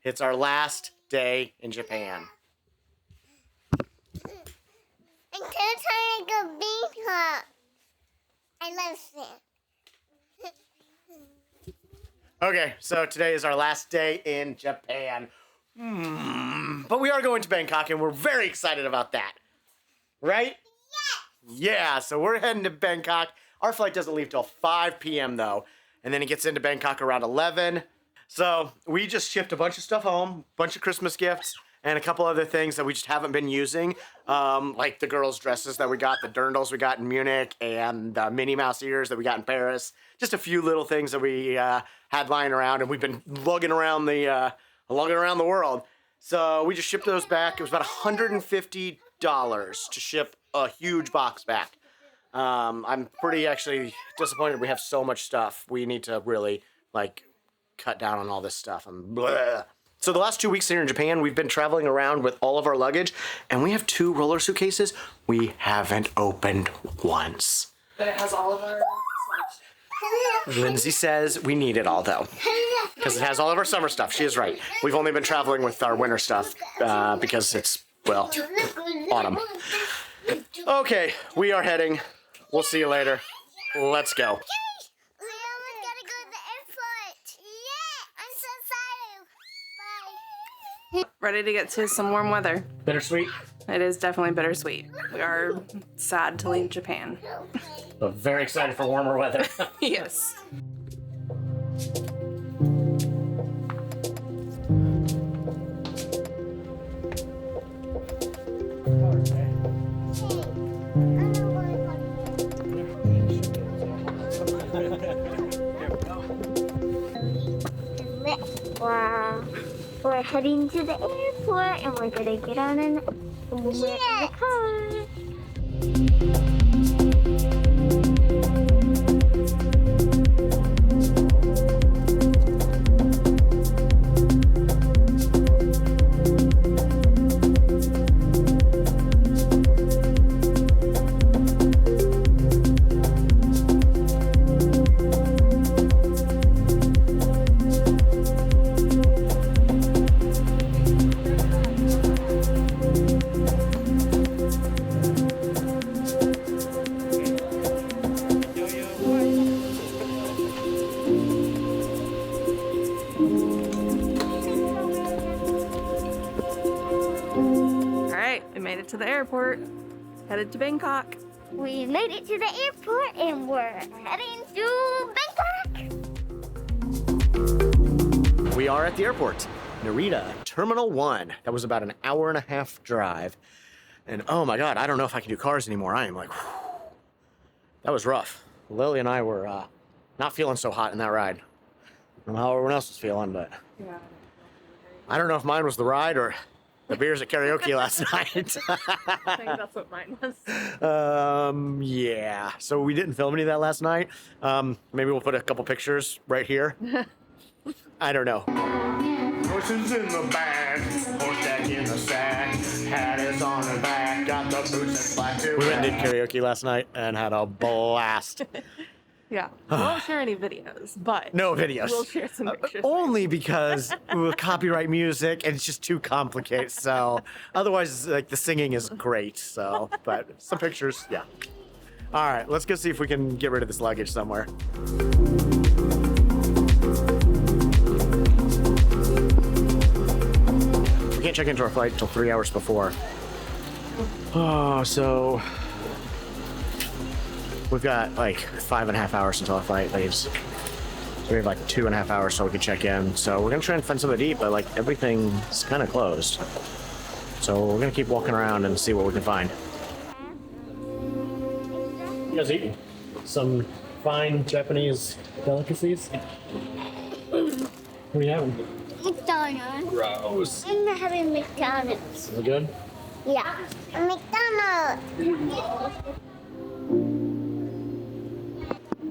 It's our last day in Japan. Until time I go Bangkok. I love it. Okay, so today is our last day in Japan. But we are going to Bangkok and we're very excited about that. Right? Yeah, so we're heading to Bangkok. Our flight doesn't leave till 5 p.m. though. And then it gets into Bangkok around 11. So we just shipped a bunch of stuff home, a bunch of Christmas gifts, and a couple other things that we just haven't been using. Like the girls' dresses that we got, the dirndls we got in Munich, and the Minnie Mouse ears that we got in Paris. Just a few little things that we had lying around, and we've been lugging around the world. So we just shipped those back. It was about $150 to ship a huge box back. I'm pretty actually disappointed we have so much stuff. We need to really cut down on all this stuff. So the last 2 weeks here in Japan, we've been traveling around with all of our luggage, and we have 2 roller suitcases we haven't opened once. But it has all of our stuff. Lindsay says we need it all though, because it has all of our summer stuff. She is right. We've only been traveling with our winter stuff because it's, well, autumn. Okay, we are heading. We'll see you later. Let's go. We almost gotta go to the airport. Yeah, I'm so excited. Bye. Ready to get to some warm weather. Bittersweet, It is definitely bittersweet. We are sad to leave Japan. but very excited for warmer weather. Yes. Wow. We're heading to the airport and we're gonna get on the car. To the airport, headed to Bangkok. We made it to the airport and we're heading to Bangkok. We are at the airport, Narita, Terminal 1. That was about an hour and a half drive. And oh my God, I don't know if I can do cars anymore. I am like, whew. That was rough. Lily and I were not feeling so hot in that ride. I don't know how everyone else was feeling, but Yeah. I don't know if mine was the ride or the beers at karaoke last night. I think that's what mine was. Yeah. So we didn't film any of that last night. Maybe we'll put a couple pictures right here. I don't know. Horses in the back, horseback in the sack, hat is on the back, got the boots and black too. We went and did karaoke last night and had a blast. Yeah. We won't share any videos, but No videos. we'll share some pictures. Only because with copyright music and it's just too complicated. So otherwise, the singing is great. So, but some pictures, yeah. All right, let's go see if we can get rid of this luggage somewhere. We can't check into our flight until 3 hours before. Oh, so we've got 5.5 hours until our flight leaves. So we have 2.5 hours so we can check in. So we're gonna try and find something to eat, but everything's kind of closed. So we're gonna keep walking around and see what we can find. You guys eating some fine Japanese delicacies? What are you having? McDonald's. Gross. I'm having McDonald's. Is it good? Yeah. McDonald's.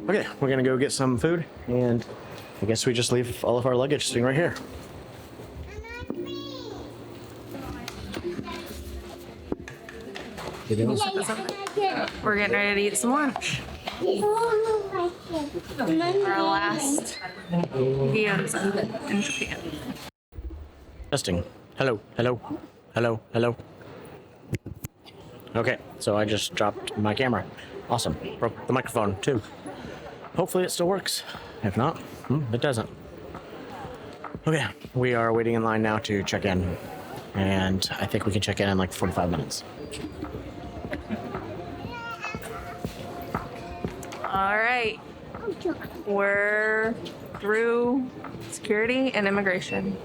Okay, we're gonna go get some food, and I guess we just leave all of our luggage sitting right here. You doing? We're getting ready to eat some lunch. Our last Gyoza in Japan. Testing. Hello, hello, hello, hello. Okay, so I just dropped my camera. Awesome. Broke the microphone too. Hopefully it still works. If not, it doesn't. Okay, we are waiting in line now to check in. And I think we can check in like 45 minutes. All right. We're through security and immigration,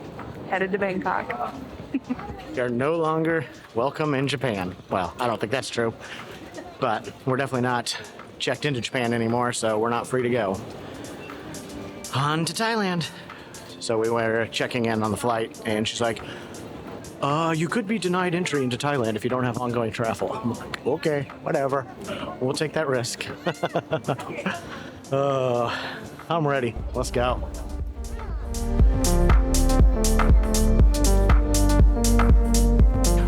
headed to Bangkok. We are no longer welcome in Japan. Well, I don't think that's true. But we're definitely not checked into Japan anymore, so we're not free to go. On to Thailand. So we were checking in on the flight, and she's like, you could be denied entry into Thailand if you don't have ongoing travel. I'm like, okay, whatever. We'll take that risk. I'm ready. Let's go.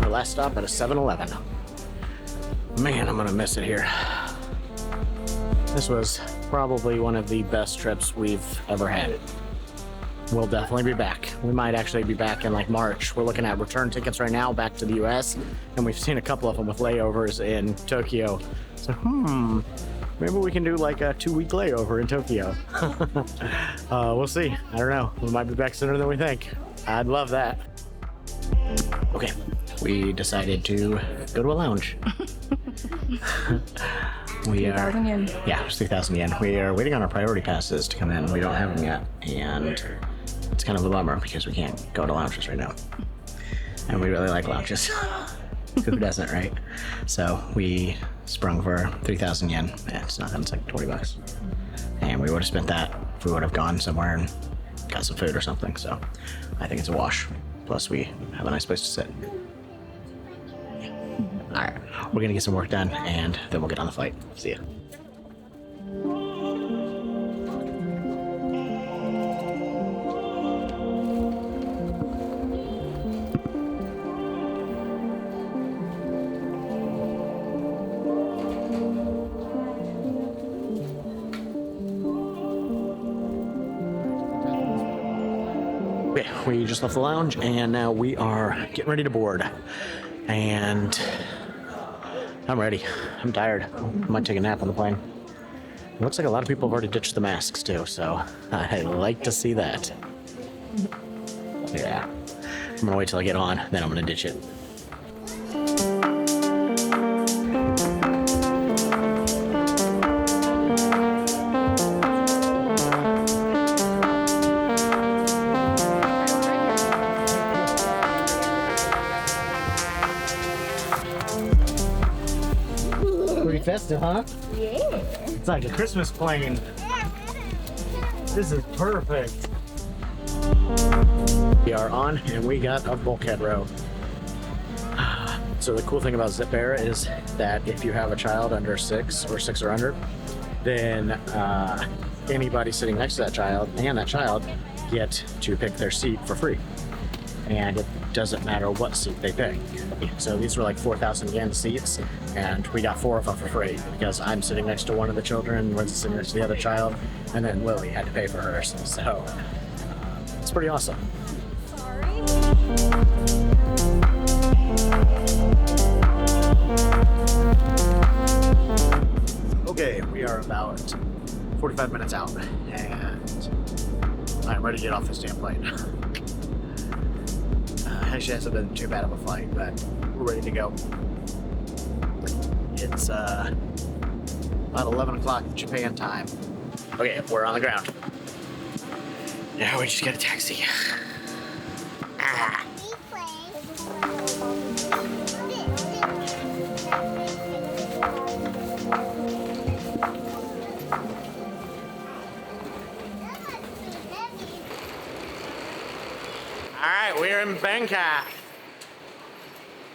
Our last stop at a 7-Eleven. Man, I'm gonna miss it here. This was probably one of the best trips we've ever had. We'll definitely be back. We might actually be back in like March. We're looking at return tickets right now back to the US, and we've seen a couple of them with layovers in Tokyo. So, maybe we can do like a 2-week layover in Tokyo. We'll see. I don't know. We might be back sooner than we think. I'd love that. Okay, we decided to go to a lounge. We are, 3,000 yen. yeah, it's 3,000 yen. We are waiting on our priority passes to come in. We don't have them yet, and it's kind of a bummer because we can't go to lounges right now. And we really like lounges. Who doesn't, right? So we sprung for 3,000 yen. Yeah, it's nothing. It's like 20 bucks. And we would have spent that if we would have gone somewhere and got some food or something. So I think it's a wash. Plus, we have a nice place to sit. All right, we're gonna get some work done, and then we'll get on the flight. See ya. Okay, we just left the lounge, and now we are getting ready to board. And I'm ready. I'm tired. I might take a nap on the plane. It looks like a lot of people have already ditched the masks too, so I like to see that. Yeah. I'm gonna wait till I get on, then I'm gonna ditch it. Pretty festive, huh? Yeah. It's like a Christmas plane. This is perfect. We are on, and we got a bulkhead row. So the cool thing about Zip Air is that if you have a child under 6 or 6 or under, then anybody sitting next to that child and that child get to pick their seat for free. And it doesn't matter what seat they pick. So these were like 4,000 yen seats, and we got 4 of them for free because I'm sitting next to one of the children, Lindsay sitting next to the other child, and then Lily had to pay for hers. So it's pretty awesome. Okay, we are about 45 minutes out, and I'm ready to get off this damn plane. Actually, hasn't been too bad of a flight, but we're ready to go. It's about 11 o'clock Japan time. Okay, we're on the ground. Now we just get a taxi. Alright, we're in Bangkok.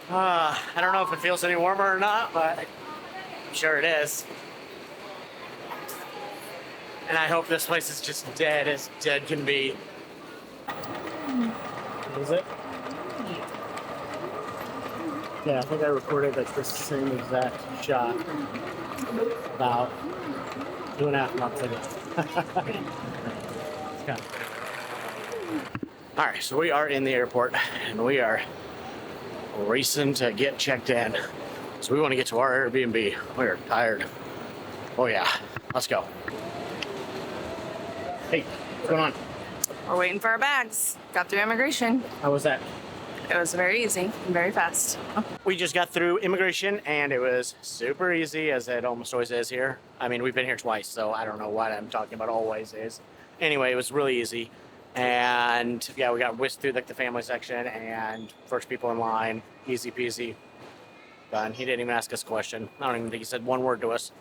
I don't know if it feels any warmer or not, but I'm sure it is. And I hope this place is just dead as dead can be. Is it? Yeah, I think I recorded like the same exact shot about 2.5 months ago. It's kind of All right, so we are in the airport and we are racing to get checked in. So we want to get to our Airbnb. We are tired. Oh yeah, let's go. Hey, what's going on? We're waiting for our bags. Got through immigration. How was that? It was very easy and very fast. We just got through immigration and it was super easy, as it almost always is here. I mean, we've been here twice, so I don't know what I'm talking about always is. Anyway, it was really easy. And yeah, we got whisked through like the family section and first people in line, easy peasy. Done. He didn't even ask us a question. I don't even think he said one word to us.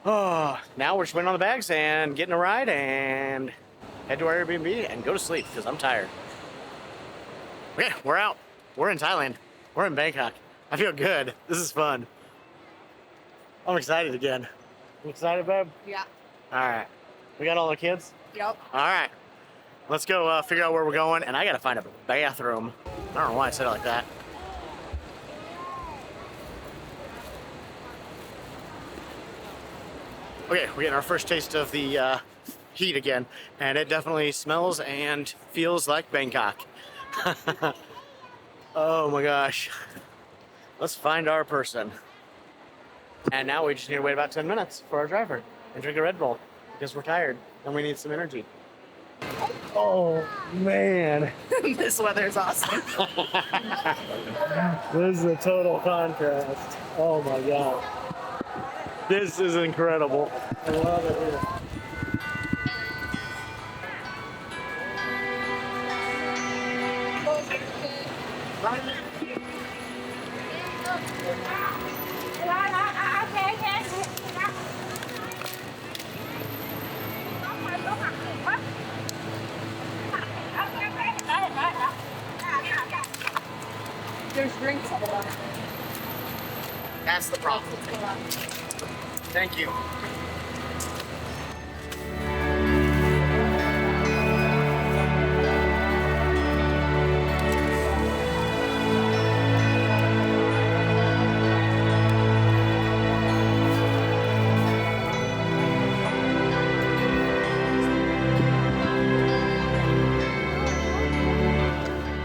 Oh, now we're just waiting on the bags and getting a ride and head to our Airbnb and go to sleep because I'm tired. Okay, we're out. We're in Thailand. We're in Bangkok. I feel good. This is fun. I'm excited again. You excited, babe? Yeah. All right. We got all the kids? Yep. All right. Let's go figure out where we're going, and I gotta find a bathroom. I don't know why I said it like that. Okay, we're getting our first taste of the heat again, and it definitely smells and feels like Bangkok. Oh my gosh. Let's find our person. And now we just need to wait about 10 minutes for our driver and drink a Red Bull because we're tired and we need some energy. Oh man. This weather's awesome. This is a total contrast. Oh my god. This is incredible. I love it here. There's drinks on the bottom. That's the problem. Thank you.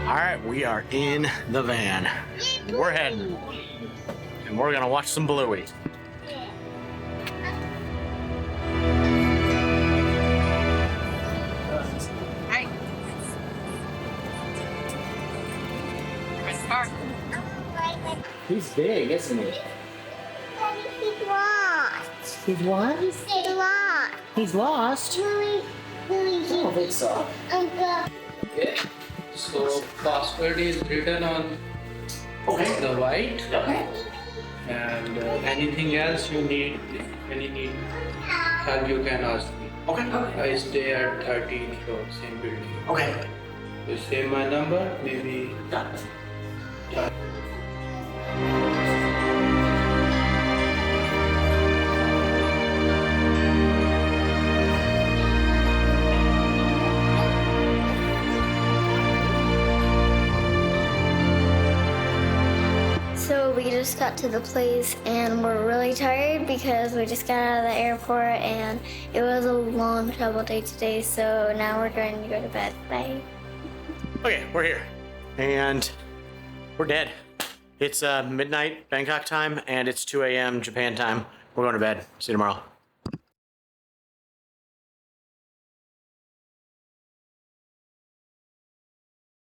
All right, we are in the van. We're heading, and we're gonna watch some Bluey. Hi. He's big, isn't he? He's lost. He's what? He's lost. He's lost? Louis, I don't think so. Uncle. Okay, so password is written on Okay. the white, Okay. and anything else you need, when you need help, you can ask me. Okay. I stay at 13th floor, same building. Okay. You save my number, maybe. Got it. So we just got to the place and we're really tired because we just got out of the airport and it was a long travel day today. So now we're going to go to bed. Bye. Okay, we're here. And we're dead. It's midnight Bangkok time and it's 2 a.m. Japan time. We're going to bed. See you tomorrow.